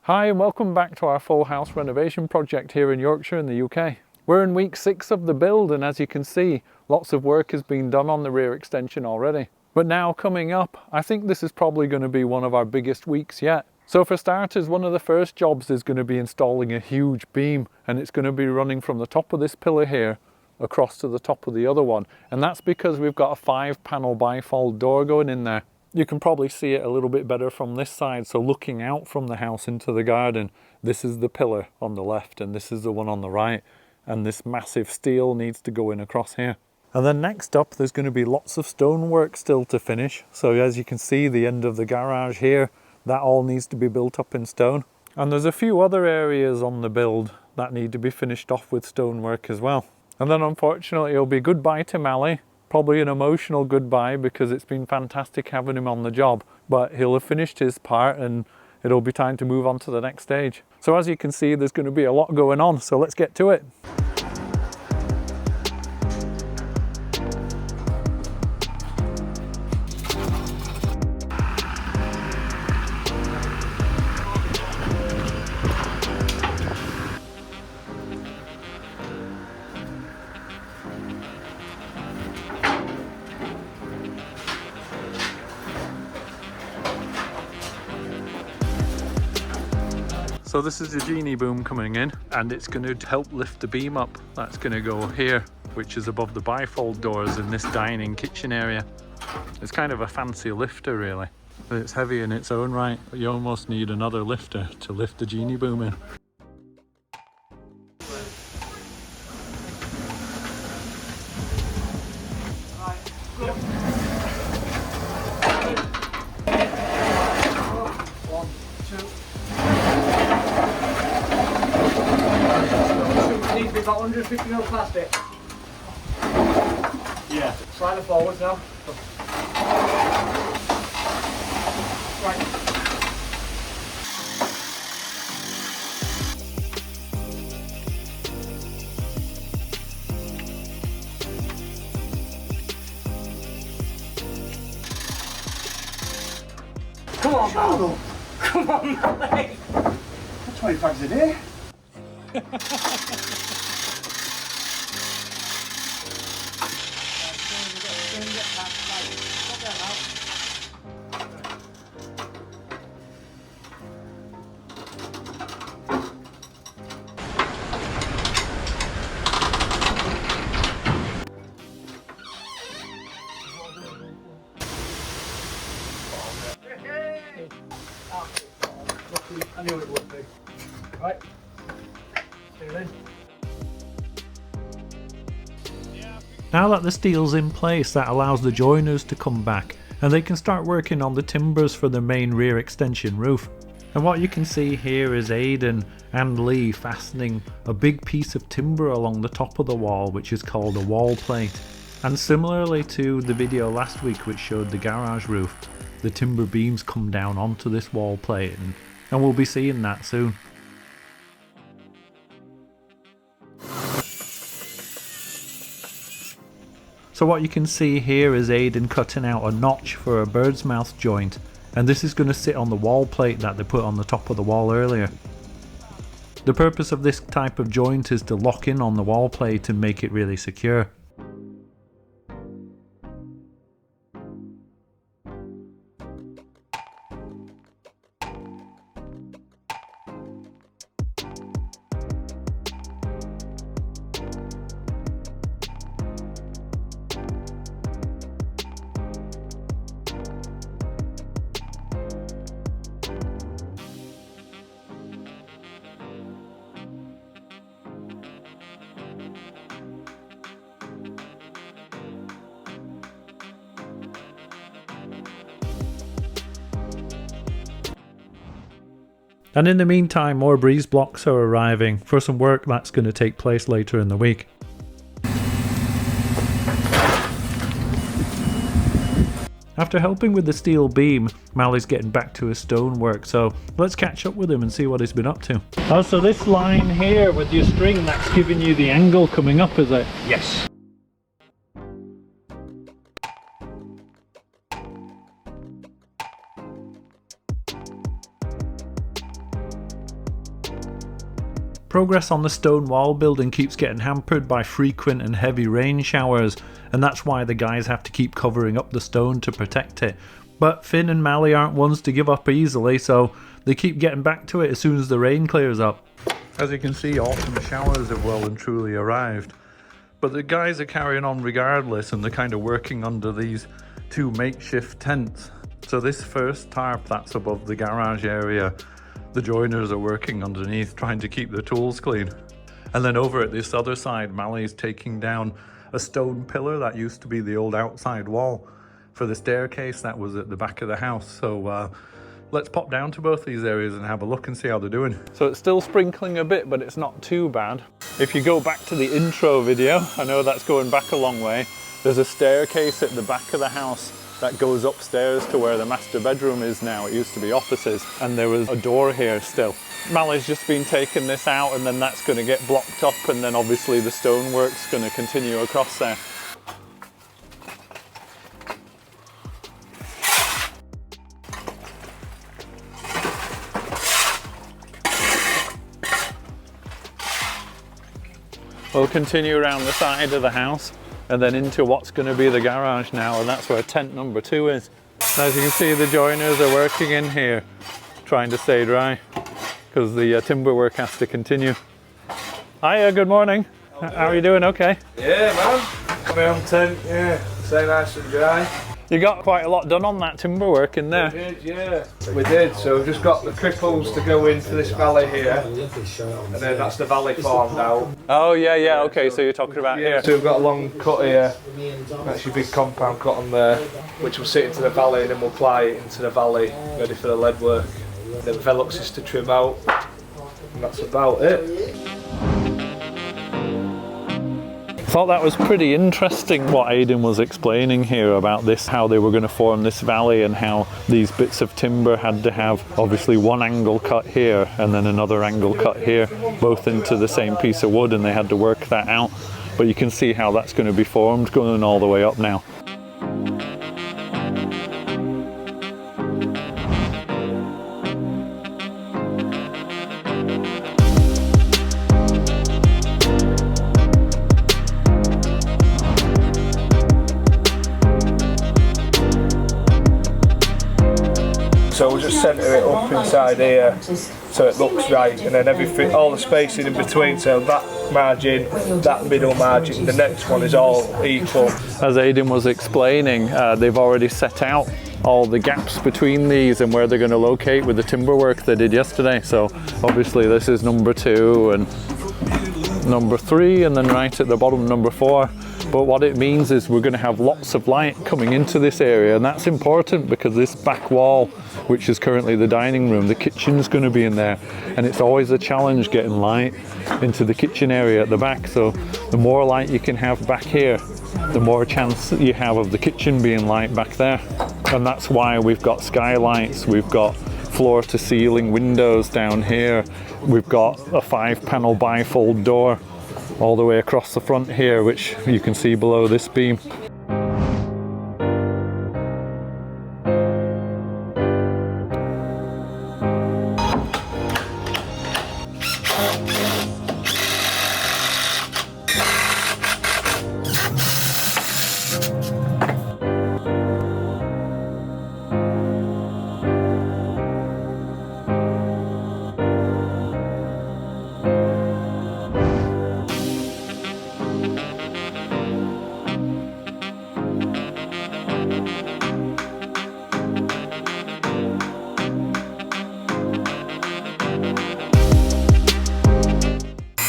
Hi and welcome back to our full house renovation project here in Yorkshire in the UK. We're in week 6 of the build and as you can see, lots of work has been done on the rear extension already. But now coming up, I think this is probably going to be one of our biggest weeks yet. So for starters, one of the first jobs is going to be installing a huge beam, and it's going to be running from the top of this pillar here across to the top of the other one. And that's because we've got a 5-panel bifold door going in there. You can probably see it a little bit better from this side. So looking out from the house into the garden, this is the pillar on the left and this is the one on the right. And this massive steel needs to go in across here. And then next up, there's going to be lots of stonework still to finish. So as you can see, the end of the garage here, that all needs to be built up in stone. And there's a few other areas on the build that need to be finished off with stonework as well. And then unfortunately, it'll be goodbye to Malley. Probably an emotional goodbye because it's been fantastic having him on the job. But he'll have finished his part and it'll be time to move on to the next stage. So as you can see, there's going to be a lot going on. So let's get to it. So this is the Genie boom coming in and it's going to help lift the beam up. That's going to go here, which is above the bifold doors in this dining kitchen area. It's kind of a fancy lifter really. But it's heavy in its own right, but you almost need another lifter to lift the Genie boom in. About 150 mil plastic. Yeah. Slide it forwards now. Right. Come on, Gable. Come on, Malley. 20 fags a day. I knew it would be. Right. Stay in. Now that the steel's in place, that allows the joiners to come back and they can start working on the timbers for the main rear extension roof. And what you can see here is Aidan and Lee fastening a big piece of timber along the top of the wall, which is called a wall plate. And similarly to the video last week which showed the garage roof, the timber beams come down onto this wall plate and we'll be seeing that soon. So what you can see here is Aidan cutting out a notch for a Birdsmouth joint, and this is going to sit on the wall plate that they put on the top of the wall earlier. The purpose of this type of joint is to lock in on the wall plate and make it really secure. And in the meantime, more breeze blocks are arriving for some work that's going to take place later in the week. After helping with the steel beam, Malley's getting back to his stonework, so let's catch up with him and see what he's been up to. Oh, so this line here with your string, that's giving you the angle coming up, is it? Yes. Progress on the stone wall building keeps getting hampered by frequent and heavy rain showers, and that's why the guys have to keep covering up the stone to protect it. But Finn and Malley aren't ones to give up easily, so they keep getting back to it as soon as the rain clears up. As you can see, autumn showers have well and truly arrived. But the guys are carrying on regardless, and they're kind of working under these two makeshift tents. So this first tarp that's above the garage area, the joiners are working underneath, trying to keep the tools clean. And then over at this other side, Malley's taking down a stone pillar that used to be the old outside wall for the staircase that was at the back of the house. So let's pop down to both these areas and have a look and see how they're doing. So it's still sprinkling a bit, but it's not too bad. If you go back to the intro video, I know that's going back a long way, there's a staircase at the back of the house that goes upstairs to where the master bedroom is now. It used to be offices, and there was a door here still. Malley's just been taking this out, and then that's going to get blocked up, and then obviously the stonework's going to continue across there. We'll continue around the side of the house and then into what's going to be the garage now, and that's where tent number 2 is. As you can see, the joiners are working in here, trying to stay dry, because the timber work has to continue. Hiya, good morning. How are you doing? Okay? Yeah, man. My own tent, yeah. Stay nice and dry. You got quite a lot done on that timber work in there. We did, yeah. We did, so we've just got the Cripples to go into this valley here, and then that's the valley formed out. Oh yeah, okay, so you're talking about here. So we've got a long cut here, that's your big compound cut on there, which will sit into the valley, and then we'll ply it into the valley, ready for the lead work. Then Velux is to trim out, and that's about it. I thought that was pretty interesting what Aidan was explaining here about this, how they were going to form this valley and how these bits of timber had to have obviously one angle cut here and then another angle cut here, both into the same piece of wood, and they had to work that out. But you can see how that's going to be formed going all the way up now. So we'll just centre it up inside here so it looks right, and then everything, all the spacing in between, so that margin, that middle margin, the next one is all equal. As Aidan was explaining, they've already set out all the gaps between these and where they're going to locate with the timber work they did yesterday. So obviously this is number 2 and number 3, and then right at the bottom number 4. But what it means is we're going to have lots of light coming into this area, and that's important because this back wall, which is currently the dining room, the kitchen's going to be in there, and it's always a challenge getting light into the kitchen area at the back. So the more light you can have back here, the more chance you have of the kitchen being light back there. And that's why we've got skylights, we've got floor to ceiling windows down here, we've got a 5-panel bifold door all the way across the front here, which you can see below this beam.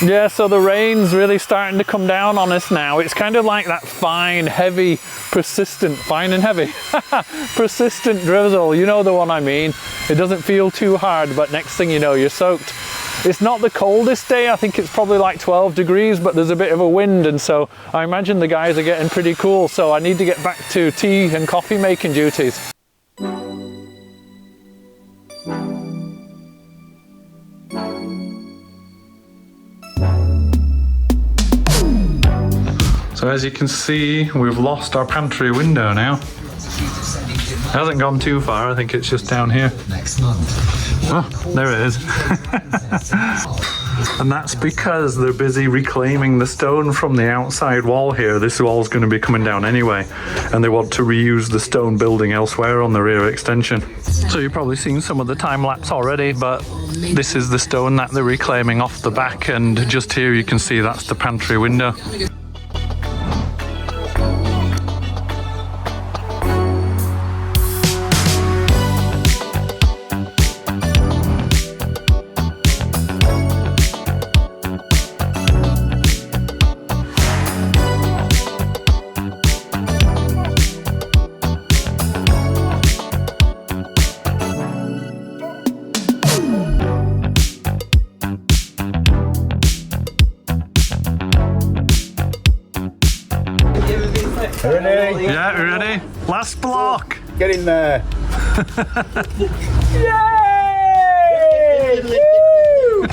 Yeah, so the rain's really starting to come down on us now. It's kind of like that fine, heavy, persistent, fine and heavy, persistent drizzle. You know the one I mean. It doesn't feel too hard, but next thing you know, you're soaked. It's not the coldest day. I think it's probably like 12 degrees, but there's a bit of a wind, and so I imagine the guys are getting pretty cool. So I need to get back to tea and coffee making duties. So as you can see, we've lost our pantry window now. It hasn't gone too far, I think it's just down here. Next month. Oh, there it is. And that's because they're busy reclaiming the stone from the outside wall here. This wall's going to be coming down anyway, and they want to reuse the stone building elsewhere on the rear extension. So you've probably seen some of the time lapse already, but this is the stone that they're reclaiming off the back, and just here you can see that's the pantry window. Ready? Yeah, we're ready? Last block! Get in there. Yay! Woo!